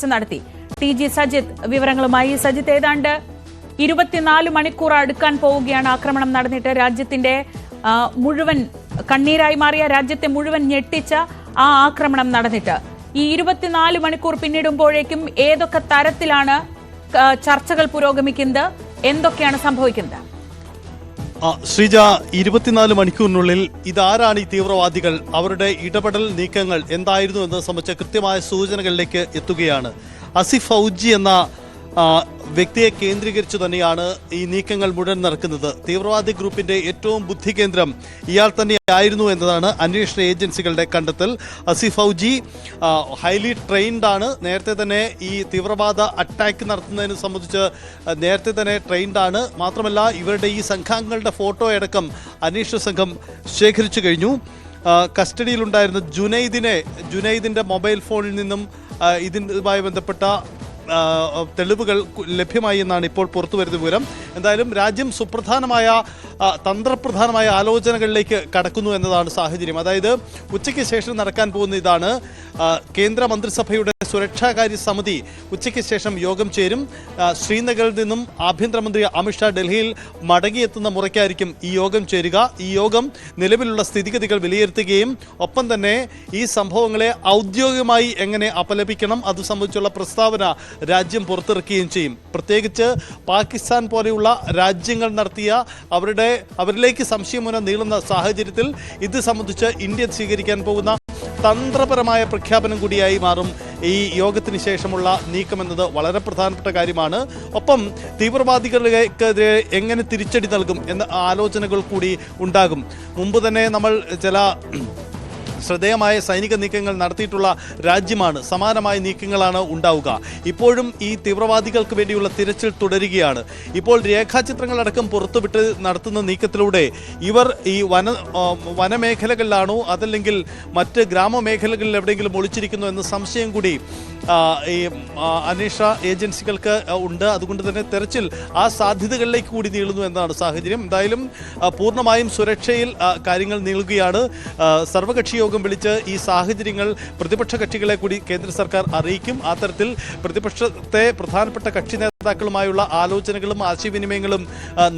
നടത്തി. T G Sajith വിവരങ്ങളുമായി. സജിത്ത്, ഏതാണ്ട് 24 മണിക്കൂർ അടുക്കാൻ പോവുകയാണ് ആക്രമണം നടന്നിട്ട്. രാജ്യത്തിന്റെ മുഴുവൻ കണ്ണീരായി മാറിയ, രാജ്യത്തെ മുഴുവൻ ഞെട്ടിച്ച ആ ആക്രമണം നടന്നിട്ട് ഈ 24 മണിക്കൂർ പിന്നിടുമ്പോഴേക്കും ഏതൊക്കെ തരത്തിലാണ് ചർച്ചകൾ പുരോഗമിക്കുന്നത്, എന്തൊക്കെയാണ് സംഭവിക്കുന്നത്? ശ്രീജ, 24 മണിക്കൂറിനുള്ളിൽ ഇതാരാണ് ഈ തീവ്രവാദികൾ, അവരുടെ ഇടപെടൽ നീക്കങ്ങൾ എന്തായിരുന്നു എന്നത് സംബന്ധിച്ച കൃത്യമായ സൂചനകളിലേക്ക് എത്തുകയാണ്. അസിഫ് ഫൗജി എന്ന വ്യക്തിയെ കേന്ദ്രീകരിച്ചു തന്നെയാണ് ഈ നീക്കങ്ങൾ മുഴുവൻ നടക്കുന്നത്. തീവ്രവാദി ഗ്രൂപ്പിന്റെ ഏറ്റവും ബുദ്ധി കേന്ദ്രം ഇയാൾ തന്നെയായിരുന്നു എന്നതാണ് അന്വേഷണ ഏജൻസികളുടെ കണ്ടെത്തൽ. അസിഫ് ഫൗജി ഹൈലി ട്രെയിൻഡ് ആണ്. നേരത്തെ തന്നെ ഈ തീവ്രവാദ അറ്റാക്ക് നടത്തുന്നതിനെ സംബന്ധിച്ച് നേരത്തെ തന്നെ ട്രെയിൻഡ് ആണ്. മാത്രമല്ല, ഇവരുടെ ഈ സംഘാംഗങ്ങളുടെ ഫോട്ടോ അടക്കം അന്വേഷണ സംഘം ശേഖരിച്ചു കഴിഞ്ഞു. കസ്റ്റഡിയിലുണ്ടായിരുന്ന ജുനൈദിന്റെ മൊബൈൽ ഫോണിൽ നിന്നും ഇതുമായി ബന്ധപ്പെട്ട തെളിവുകൾ ലഭ്യമായി എന്നാണ് ഇപ്പോൾ പുറത്തുവരുന്ന വിവരം. എന്തായാലും രാജ്യം സുപ്രധാനമായ തന്ത്രപ്രധാനമായ ആലോചനകളിലേക്ക് കടക്കുന്നു എന്നതാണ് സാഹചര്യം. അതായത് ഉച്ചയ്ക്ക് ശേഷം നടക്കാൻ പോകുന്ന ഇതാണ്. കേന്ദ്ര മന്ത്രിസഭയുടെ സുരക്ഷാകാര്യ സമിതി ഉച്ചയ്ക്ക് ശേഷം യോഗം ചേരും. ശ്രീനഗറിൽ നിന്നും ആഭ്യന്തരമന്ത്രി അമിത്ഷാ ഡൽഹിയിൽ മടങ്ങിയെത്തുന്ന മുറയ്ക്കായിരിക്കും ഈ യോഗം ചേരുക. ഈ യോഗം നിലവിലുള്ള സ്ഥിതിഗതികൾ വിലയിരുത്തുകയും ഒപ്പം തന്നെ ഈ സംഭവങ്ങളെ ഔദ്യോഗികമായി എങ്ങനെ അപലപിക്കണം അത് സംബന്ധിച്ചുള്ള പ്രസ്താവന രാജ്യം പുറത്തിറക്കുകയും ചെയ്യും. പ്രത്യേകിച്ച് പാകിസ്ഥാൻ പോലെയുള്ള രാജ്യങ്ങൾ നടത്തിയ അവരിലേക്ക് സംശയമുന നീളുന്ന സാഹചര്യത്തിൽ ഇത് സംബന്ധിച്ച് ഇന്ത്യ സ്വീകരിക്കാൻ പോകുന്ന തന്ത്രപരമായ പ്രഖ്യാപനം കൂടിയായി മാറും ഈ യോഗത്തിന് ശേഷമുള്ള നീക്കമെന്നത് വളരെ പ്രധാനപ്പെട്ട കാര്യമാണ്. ഒപ്പം തീവ്രവാദികൾക്കെതിരെ എങ്ങനെ തിരിച്ചടി നൽകും എന്ന ആലോചനകൾ കൂടി ഉണ്ടാകും. മുമ്പ് തന്നെ നമ്മൾ ചില ശ്രദ്ധേയമായ സൈനിക നീക്കങ്ങൾ നടത്തിയിട്ടുള്ള രാജ്യമാണ്. സമാനമായ നീക്കങ്ങളാണ് ഉണ്ടാവുക. ഇപ്പോഴും ഈ തീവ്രവാദികൾക്ക് വേണ്ടിയുള്ള തിരച്ചിൽ തുടരുകയാണ്. ഇപ്പോൾ രേഖാചിത്രങ്ങളടക്കം പുറത്തുവിട്ട് നടത്തുന്ന നീക്കത്തിലൂടെ ഇവർ ഈ വനമേഖലകളിലാണോ അതല്ലെങ്കിൽ മറ്റ് ഗ്രാമമേഖലകളിൽ എവിടെയെങ്കിലും ഒളിച്ചിരിക്കുന്നു എന്ന സംശയം കൂടി ഈ അന്വേഷണ ഏജൻസികൾക്ക് ഉണ്ട്. അതുകൊണ്ട് തന്നെ തെരച്ചിൽ ആ സാധ്യതകളിലേക്ക് കൂടി നീളുന്നു എന്നതാണ് സാഹചര്യം. എന്തായാലും പൂർണ്ണമായും സുരക്ഷയിൽ കാര്യങ്ങൾ നീളുകയാണ്. സർവകക്ഷി യോഗം വിളിച്ച് ഈ സാഹചര്യങ്ങൾ പ്രതിപക്ഷ കക്ഷികളെ കൂടി കേന്ദ്ര സർക്കാർ അറിയിക്കും. ആ തരത്തിൽ പ്രതിപക്ഷത്തെ പ്രധാനപ്പെട്ട കക്ഷി നേതാക്കളുമായുള്ള ആലോചനകളും ആശയവിനിമയങ്ങളും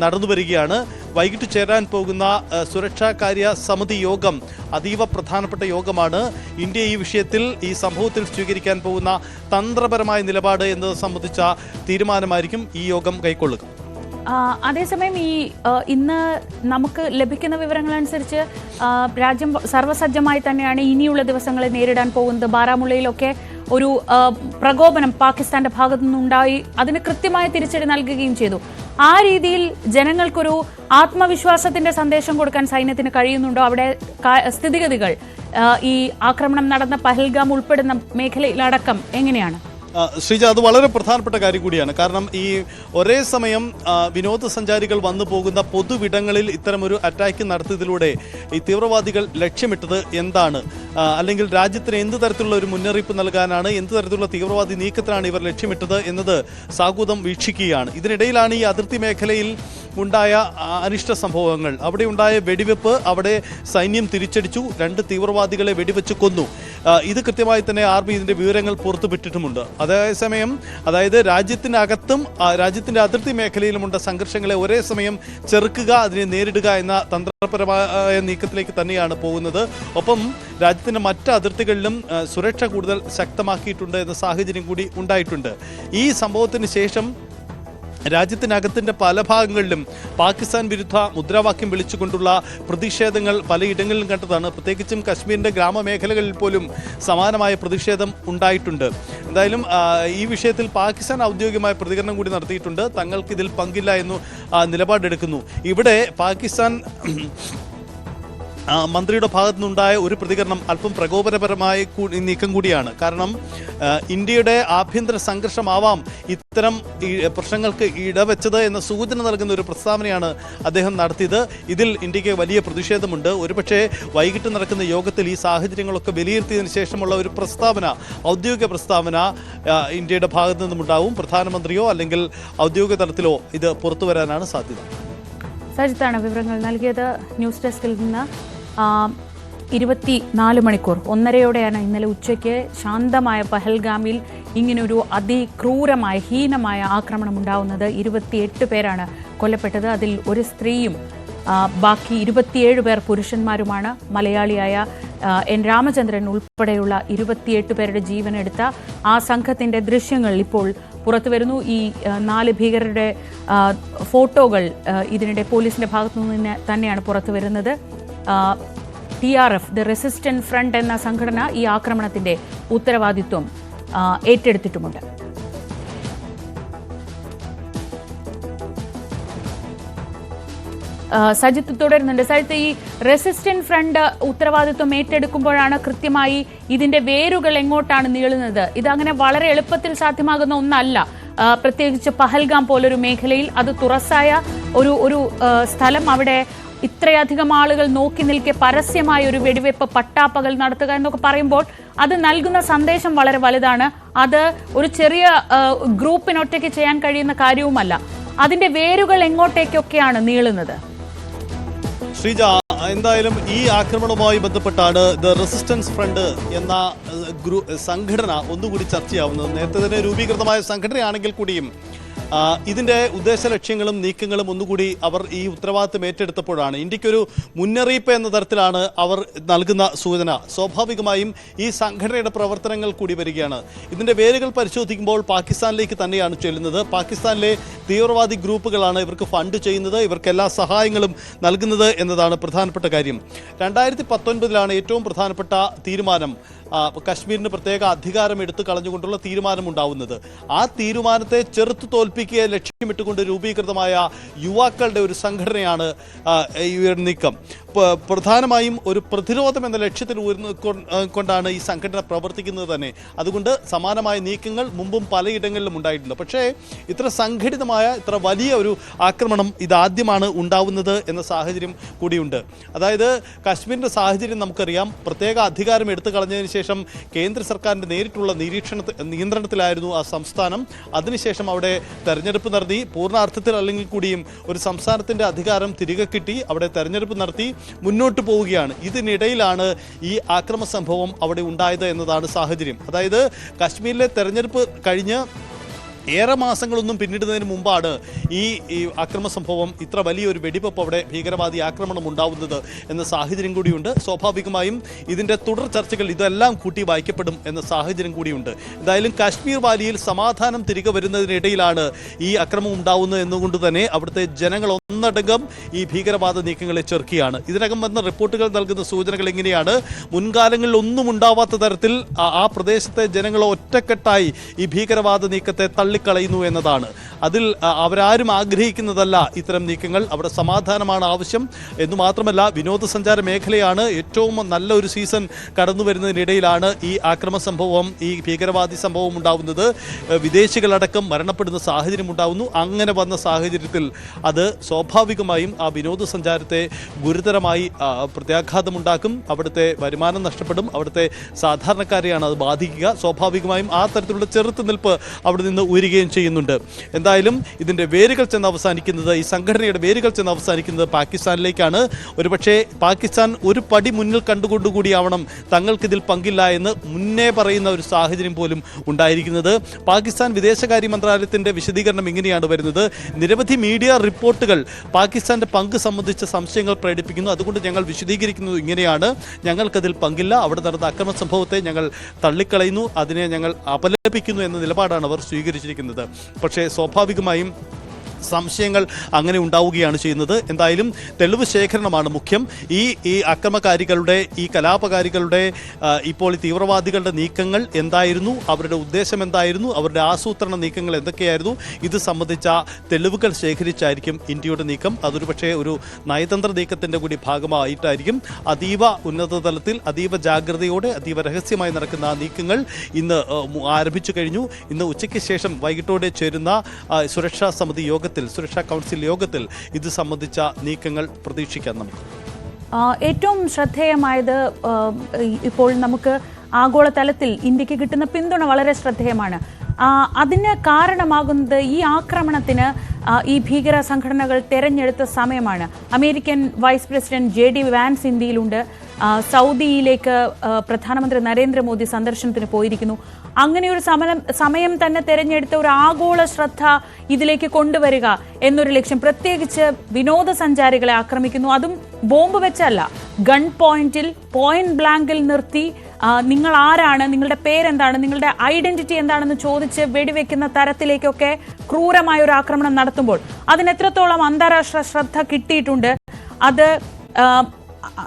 നടന്നു വരികയാണ്. വൈകിട്ട് ചേരാൻ പോകുന്ന സുരക്ഷാകാര്യ സമിതി യോഗം അതീവ പ്രധാനപ്പെട്ട യോഗമാണ്. ഇന്ത്യ ഈ വിഷയത്തിൽ ഈ സംഭവത്തിൽ സ്വീകരിക്കാൻ പോകുന്ന തന്ത്രപരമായ നിലപാട് എന്നത് സംബന്ധിച്ച തീരുമാനമായിരിക്കും ഈ യോഗം കൈക്കൊള്ളുക. അതേസമയം ഇന്ന് നമുക്ക് ലഭിക്കുന്ന വിവരങ്ങളനുസരിച്ച് രാജ്യം സർവ്വസജ്ജമായി തന്നെയാണ് ഇനിയുള്ള ദിവസങ്ങളെ നേരിടാൻ പോകുന്നത്. ബാരാമുള്ളയിലൊക്കെ ഒരു പ്രകോപനം പാകിസ്ഥാന്റെ ഭാഗത്തു നിന്നുണ്ടായി, അതിന് കൃത്യമായ തിരിച്ചടി നൽകുകയും ചെയ്തു. ആ രീതിയിൽ ജനങ്ങൾക്കൊരു ആത്മവിശ്വാസത്തിന്റെ സന്ദേശം കൊടുക്കാൻ സൈന്യത്തിന് കഴിയുന്നുണ്ടോ? അവിടെ സ്ഥിതിഗതികൾ ഈ ആക്രമണം നടന്ന പഹൽഗാം ഉൾപ്പെടുന്ന മേഖലയിലടക്കം എങ്ങനെയാണ്? ശ്രീജ, അത് വളരെ പ്രധാനപ്പെട്ട കാര്യം കൂടിയാണ്. കാരണം ഈ ഒരേ സമയം വിനോദസഞ്ചാരികൾ വന്നു പോകുന്ന പൊതുവിടങ്ങളിൽ ഇത്തരമൊരു അറ്റാക്ക് നടത്തിയതിലൂടെ ഈ തീവ്രവാദികൾ ലക്ഷ്യമിട്ടത് എന്താണ്, അല്ലെങ്കിൽ രാജ്യത്തിന് എന്ത് തരത്തിലുള്ള ഒരു മുന്നറിയിപ്പ് നൽകാനാണ്, എന്ത് തരത്തിലുള്ള തീവ്രവാദി നീക്കത്തിനാണ് ഇവർ ലക്ഷ്യമിട്ടത് എന്നത് സാഗൂതം വീക്ഷിക്കുകയാണ്. ഇതിനിടയിലാണ് ഈ അതിർത്തി മേഖലയിൽ ഉണ്ടായ അനിഷ്ട സംഭവങ്ങൾ. അവിടെ ഉണ്ടായ വെടിവെപ്പ്, അവിടെ സൈന്യം തിരിച്ചടിച്ചു, 2 തീവ്രവാദികളെ വെടിവെച്ച് കൊന്നു. ഇത് കൃത്യമായി തന്നെ ആർമി ഇതിന്റെ വിവരങ്ങൾ പുറത്തുവിട്ടിട്ടുമുണ്ട്. അതേസമയം അതായത് രാജ്യത്തിനകത്തും രാജ്യത്തിന്റെ അതിർത്തി മേഖലയിലുമുണ്ട സംഘർഷങ്ങളെ ഒരേ സമയം ചെറുക്കുക, അതിനെ നേരിടുക എന്ന തന്ത്രപരമായ നീക്കത്തിലേക്ക് തന്നെയാണ് പോകുന്നത്. ഒപ്പം രാജ്യത്തിന്റെ മറ്റ് അതിർത്തികളിലും സുരക്ഷ കൂടുതൽ ശക്തമാക്കിയിട്ടുണ്ട് എന്ന സാഹചര്യം കൂടി ഉണ്ടായിട്ടുണ്ട്. ഈ സംഭവത്തിന് ശേഷം രാജ്യത്തിനകത്തിൻ്റെ പല ഭാഗങ്ങളിലും പാകിസ്ഥാൻ വിരുദ്ധ മുദ്രാവാക്യം വിളിച്ചുകൊണ്ടുള്ള പ്രതിഷേധങ്ങൾ പലയിടങ്ങളിലും കണ്ടതാണ്. പ്രത്യേകിച്ചും കശ്മീരിൻ്റെ ഗ്രാമമേഖലകളിൽ പോലും സമാനമായ പ്രതിഷേധം ഉണ്ടായിട്ടുണ്ട്. എന്തായാലും ഈ വിഷയത്തിൽ പാകിസ്ഥാൻ ഔദ്യോഗികമായ പ്രതികരണം കൂടി നടത്തിയിട്ടുണ്ട്. തങ്ങൾക്കിതിൽ പങ്കില്ല എന്നു നിലപാടെടുക്കുന്നു. ഇവിടെ പാകിസ്ഥാൻ മന്ത്രിയുടെ ഭാഗത്തു നിന്നുണ്ടായ ഒരു പ്രതികരണം അല്പം പ്രകോപനപരമായ നീക്കം കൂടിയാണ്. കാരണം ഇന്ത്യയുടെ ആഭ്യന്തര സംഘർഷമാവാം ഇത്തരം പ്രശ്നങ്ങൾക്ക് ഇടവെച്ചത് എന്ന സൂചന നൽകുന്ന ഒരു പ്രസ്താവനയാണ് അദ്ദേഹം നടത്തിയത്. ഇതിൽ ഇന്ത്യക്ക് വലിയ പ്രതിഷേധമുണ്ട്. ഒരുപക്ഷെ വൈകിട്ട് നടക്കുന്ന യോഗത്തിൽ ഈ സാഹചര്യങ്ങളൊക്കെ വിലയിരുത്തിയതിനു ശേഷമുള്ള ഒരു പ്രസ്താവന, ഔദ്യോഗിക പ്രസ്താവന ഇന്ത്യയുടെ ഭാഗത്തു നിന്നുമുണ്ടാവും. പ്രധാനമന്ത്രിയോ അല്ലെങ്കിൽ ഔദ്യോഗിക തലത്തിലോ ഇത് പുറത്തു വരാനാണ് സാധ്യത. സജിത്താണ് വിവരങ്ങൾ നൽകിയത്. ന്യൂസ് ഡെസ്കിൽ നിന്ന് 24 മണിക്കൂർ 1:30 ഇന്നലെ ഉച്ചയ്ക്ക് ശാന്തമായ പഹൽഗാമിൽ ഇങ്ങനൊരു അതിക്രൂരമായ ഹീനമായ ആക്രമണം ഉണ്ടാവുന്നത്. 28 പേരാണ് കൊല്ലപ്പെട്ടത്. അതിൽ ഒരു സ്ത്രീയും ബാക്കി 27 പേർ പുരുഷന്മാരുമാണ്. മലയാളിയായ എൻ രാമചന്ദ്രൻ ഉൾപ്പെടെയുള്ള 28 പേരുടെ ജീവനെടുത്ത ആ സംഘത്തിന്റെ ദൃശ്യങ്ങൾ ഇപ്പോൾ പുറത്തു വരുന്നു. ഈ 4 ഭീകരരുടെ ഫോട്ടോകൾ ഇതിനിടെ പോലീസിന്റെ ഭാഗത്തു നിന്ന് തന്നെയാണ് പുറത്തു വരുന്നത്. TRF ദ റെസിസ്റ്റന്റ് ഫ്രണ്ട് എന്ന സംഘടന ഈ ആക്രമണത്തിന്റെ ഉത്തരവാദിത്വം ഏറ്റെടുത്തിട്ടുമുണ്ട്. സജിത്ത് തുടരുന്നുണ്ട്. സജിത്ത്, ഈ റെസിസ്റ്റന്റ് ഫ്രണ്ട് ഉത്തരവാദിത്വം ഏറ്റെടുക്കുമ്പോഴാണ് കൃത്യമായി ഇതിന്റെ വേരുകൾ എങ്ങോട്ടാണ് നീളുന്നത്. ഇതങ്ങനെ വളരെ എളുപ്പത്തിൽ സാധ്യമാകുന്ന ഒന്നല്ല. പ്രത്യേകിച്ച് പഹൽഗാം പോലൊരു മേഖലയിൽ, അത് തുറസായ ഒരു സ്ഥലം, അവിടെ ഇത്രയധികം ആളുകൾ നോക്കി നിൽക്കെ പരസ്യമായ ഒരു വെടിവെപ്പ് പട്ടാപ്പകൽ നടത്തുക എന്നൊക്കെ പറയുമ്പോൾ അത് നൽകുന്ന സന്ദേശം വളരെ വലുതാണ്. അത് ഒരു ചെറിയ ഗ്രൂപ്പിനൊറ്റയ്ക്ക് ചെയ്യാൻ കഴിയുന്ന കാര്യവുമല്ല. അതിന്റെ വേരുകൾ എങ്ങോട്ടേക്കൊക്കെയാണ് നീളുന്നത്? ശ്രീജ, എന്തായാലും ഈ ആക്രമണവുമായി ബന്ധപ്പെട്ടാണ് ദ റെസിസ്റ്റൻസ് ഫ്രണ്ട് എന്ന സംഘടന ഒന്നുകൂടി ചർച്ചയാവുന്നത്. നേരത്തെ തന്നെ രൂപീകൃതമായ സംഘടനയാണെങ്കിൽ കൂടിയും ഇതിന്റെ ഉദ്ദേശ ലക്ഷ്യങ്ങളും നീക്കങ്ങളും ഒന്നുകൂടി അവർ ഈ ഉത്തരവാദിത്തം ഏറ്റെടുത്തപ്പോഴാണ്. ഇന്ത്യക്കൊരു മുന്നറിയിപ്പ് എന്ന തരത്തിലാണ് അവർ നൽകുന്ന സൂചന. സ്വാഭാവികമായും ഈ സംഘടനയുടെ പ്രവർത്തനങ്ങൾ കൂടി വരികയാണ്. ഇതിന്റെ വേരുകൾ പരിശോധിക്കുമ്പോൾ പാകിസ്ഥാനിലേക്ക് തന്നെയാണ് ചെല്ലുന്നത്. പാകിസ്ഥാനിലെ തീവ്രവാദി ഗ്രൂപ്പുകളാണ് ഇവർക്ക് ഫണ്ട് ചെയ്യുന്നത്, ഇവർക്ക് എല്ലാ സഹായങ്ങളും നൽകുന്നത് എന്നതാണ് പ്രധാനപ്പെട്ട കാര്യം. 2019 ഏറ്റവും പ്രധാനപ്പെട്ട തീരുമാനം, കശ്മീരിന് പ്രത്യേക അധികാരം എടുത്തു കളഞ്ഞുകൊണ്ടുള്ള തീരുമാനമുണ്ടാവുന്നത്. ആ തീരുമാനത്തെ ചെറുത്തു തോൽപ്പിക്കുക ലക്ഷ്യമിട്ടുകൊണ്ട് രൂപീകൃതമായ യുവാക്കളുടെ ഒരു സംഘടനയാണ് ഈ ഒരു നീക്കം. പ്രധാനമായും ഒരു പ്രതിരോധം എന്ന ലക്ഷ്യത്തിൽ കൊണ്ടാണ് ഈ സംഘടന പ്രവർത്തിക്കുന്നത് തന്നെ. അതുകൊണ്ട് സമാനമായ നീക്കങ്ങൾ മുമ്പും പലയിടങ്ങളിലും ഉണ്ടായിട്ടുണ്ട്. പക്ഷേ ഇത്ര സംഘടിതമായ, ഇത്ര വലിയ ഒരു ആക്രമണം ഇതാദ്യമാണ് ഉണ്ടാവുന്നത് എന്ന സാഹചര്യം കൂടിയുണ്ട്. അതായത് കശ്മീരിൻ്റെ സാഹചര്യം നമുക്കറിയാം. പ്രത്യേക അധികാരം എടുത്തു കളഞ്ഞതിന് ശേഷം കേന്ദ്ര സർക്കാരിൻ്റെ നേരിട്ടുള്ള നിയന്ത്രണത്തിലായിരുന്നു ആ സംസ്ഥാനം. അതിനുശേഷം അവിടെ തെരഞ്ഞെടുപ്പ് നടത്തി. പൂർണ്ണാർത്ഥത്തിൽ അല്ലെങ്കിൽ കൂടിയും ഒരു സംസ്ഥാനത്തിൻ്റെ അധികാരം തിരികെ കിട്ടി. അവിടെ തെരഞ്ഞെടുപ്പ് നടത്തി മുന്നോട്ട് പോവുകയാണ്. ഇതിനിടയിലാണ് ഈ ആക്രമണ സംഭവം അവിടെ ഉണ്ടായത് എന്നതാണ് സാഹചര്യം. അതായത് കശ്മീരിലെ തെരഞ്ഞെടുപ്പ് കഴിഞ്ഞ് ഏറെ മാസങ്ങളൊന്നും പിന്നിടുന്നതിന് മുമ്പാണ് ഈ ആക്രമണ സംഭവം, ഇത്ര വലിയൊരു വെടിവെപ്പ് അവിടെ ഭീകരവാദി ആക്രമണം ഉണ്ടാവുന്നത് എന്ന സാഹചര്യം കൂടിയുണ്ട്. സ്വാഭാവികമായും ഇതിൻ്റെ തുടർ ചർച്ചകൾ ഇതെല്ലാം കൂട്ടി വായിക്കപ്പെടും എന്ന സാഹചര്യം കൂടിയുണ്ട്. എന്തായാലും കാശ്മീർ വാലിയിൽ സമാധാനം തിരികെ വരുന്നതിനിടയിലാണ് ഈ ആക്രമണം ഉണ്ടാവുന്നത് എന്നുകൊണ്ട് തന്നെ അവിടുത്തെ ജനങ്ങൾ ഒന്നടങ്കം ഈ ഭീകരവാദ നീക്കങ്ങളെ ചെറുക്കുകയാണ്. ഇതിനകം വന്ന റിപ്പോർട്ടുകൾ നൽകുന്ന സൂചനകൾ എങ്ങനെയാണ്? മുൻകാലങ്ങളിൽ ഒന്നും ഉണ്ടാവാത്ത തരത്തിൽ ആ പ്രദേശത്തെ ജനങ്ങൾ ഒറ്റക്കെട്ടായി ഈ ഭീകരവാദ നീക്കത്തെ തള്ളിക്കളയുന്നു എന്നതാണ്. അതിൽ അവരാരും ആഗ്രഹിക്കുന്നതല്ല ഇത്തരം നീക്കങ്ങൾ. അവിടെ സമാധാനമാണ് ആവശ്യം എന്നു മാത്രമല്ല, വിനോദസഞ്ചാര മേഖലയാണ്. ഏറ്റവും നല്ല ഒരു സീസൺ കടന്നു വരുന്നതിനിടയിലാണ് ഈ ആക്രമണ സംഭവം, ഈ ഭീകരവാദി സംഭവം ഉണ്ടാവുന്നത്. വിദേശികളടക്കം മരണപ്പെടുന്ന സാഹചര്യം ഉണ്ടാവുന്നു. അങ്ങനെ വന്ന സാഹചര്യത്തിൽ അത് സ്വാഭാവികമായും ആ വിനോദസഞ്ചാരത്തെ ഗുരുതരമായി പ്രത്യാഘാതമുണ്ടാക്കും. അവിടുത്തെ വരുമാനം നഷ്ടപ്പെടും. അവിടുത്തെ സാധാരണക്കാരെയാണ് അത് ബാധിക്കുക. സ്വാഭാവികമായും ആ തരത്തിലുള്ള ചെറുത്തുനിൽപ്പ് അവിടെ നിന്ന് ഉയരുകയും ചെയ്യുന്നുണ്ട്. എന്തായാലും ഇതിൻ്റെ വേരുകൾ ചെന്ന് അവസാനിക്കുന്നത്, ഈ സംഘടനയുടെ വേരുകൾ ചെന്ന് അവസാനിക്കുന്നത് പാകിസ്ഥാനിലേക്കാണ്. ഒരുപക്ഷെ പാകിസ്ഥാൻ ഒരു പടി മുന്നിൽ കണ്ടുകൊണ്ടുകൂടിയാവണം തങ്ങൾക്കിതിൽ പങ്കില്ല എന്ന് മുന്നേ പറയുന്ന ഒരു സാഹചര്യം പോലും ഉണ്ടായിരിക്കുന്നത്. പാകിസ്ഥാൻ വിദേശകാര്യ മന്ത്രാലയത്തിൻ്റെ വിശദീകരണം ഇങ്ങനെയാണ് വരുന്നത്: നിരവധി മീഡിയ റിപ്പോർട്ടുകൾ പാകിസ്ഥാന്റെ പങ്ക് സംബന്ധിച്ച സംശയങ്ങൾ പ്രകടിപ്പിക്കുന്നു. അതുകൊണ്ട് ഞങ്ങൾ വിശദീകരിക്കുന്നത് ഇങ്ങനെയാണ്: ഞങ്ങൾക്കതിൽ പങ്കില്ല. അവിടെ നടന്ന അക്രമ സംഭവത്തെ ഞങ്ങൾ തള്ളിക്കളയുന്നു, അതിനെ ഞങ്ങൾ അപലപിക്കുന്നു എന്ന നിലപാടാണ് അവർ സ്വീകരിച്ചിരിക്കുന്നത്. പക്ഷേ സ്വാഭാവികമായും സംശയങ്ങൾ അങ്ങനെ ഉണ്ടാവുകയാണ് ചെയ്യുന്നത്. എന്തായാലും തെളിവ് ശേഖരണമാണ് മുഖ്യം. ഈ അക്രമകാരികളുടെ, ഈ കലാപകാരികളുടെ, ഇപ്പോൾ ഈ തീവ്രവാദികളുടെ നീക്കങ്ങൾ എന്തായിരുന്നു, അവരുടെ ഉദ്ദേശം എന്തായിരുന്നു, അവരുടെ ആസൂത്രണ നീക്കങ്ങൾ എന്തൊക്കെയായിരുന്നു, ഇത് സംബന്ധിച്ച തെളിവുകൾ ശേഖരിച്ചായിരിക്കും ഇന്ത്യയുടെ നീക്കം. അതൊരു പക്ഷേ ഒരു നയതന്ത്ര നീക്കത്തിൻ്റെ കൂടി ഭാഗമായിട്ടായിരിക്കും. അതീവ ഉന്നത തലത്തിൽ, അതീവ ജാഗ്രതയോടെ, അതീവ രഹസ്യമായി നടക്കുന്ന നീക്കങ്ങൾ ഇന്ന് ആരംഭിച്ചു കഴിഞ്ഞു. ഇന്ന് ഉച്ചയ്ക്ക് ശേഷം വൈകിട്ടോടെ ചേരുന്ന സുരക്ഷാ സമിതി യോഗത്തിൽ, സുരക്ഷാ കൗൺസിൽ യോഗത്തിൽ ഇത് സംബന്ധിച്ച നീക്കങ്ങൾ പ്രതീക്ഷിക്കാം നമുക്ക്. ഏറ്റവും ശ്രദ്ധേയമായത്, ഇപ്പോൾ നമുക്ക് ആഗോളതലത്തിൽ ഇന്ത്യക്ക് കിട്ടുന്ന പിന്തുണ വളരെ ശ്രദ്ധേയമാണ്. അതിന് കാരണമാകുന്നത് ഈ ആക്രമണത്തിന് ഈ ഭീകര സംഘടനകൾ തെരഞ്ഞെടുത്ത സമയമാണ്. American vice president JD Vance ഇന്ത്യയിലുണ്ട്. സൗദിയിലേക്ക് പ്രധാനമന്ത്രി നരേന്ദ്രമോദി സന്ദർശനത്തിന് പോയിരിക്കുന്നു. അങ്ങനെ ഒരു സമയം തന്നെ തെരഞ്ഞെടുത്ത ഒരു ആഗോള ശ്രദ്ധ ഇതിലേക്ക് കൊണ്ടുവരിക എന്നൊരു ലക്ഷ്യം, പ്രത്യേകിച്ച് വിനോദസഞ്ചാരികളെ ആക്രമിക്കുന്നു. അതും ബോംബ് വെച്ചല്ല, ഗൺ പോയിന്റ് ബ്ലാങ്കിൽ നിർത്തി നിങ്ങൾ ആരാണ്, നിങ്ങളുടെ പേരെന്താണ്, നിങ്ങളുടെ ഐഡന്റിറ്റി എന്താണെന്ന് ചോദിച്ച് വെടിവെക്കുന്ന തരത്തിലേക്കൊക്കെ ക്രൂരമായ ഒരു ആക്രമണം നടത്തുമ്പോൾ അതിന് എത്രത്തോളം അന്താരാഷ്ട്ര ശ്രദ്ധ കിട്ടിയിട്ടുണ്ട്, അത്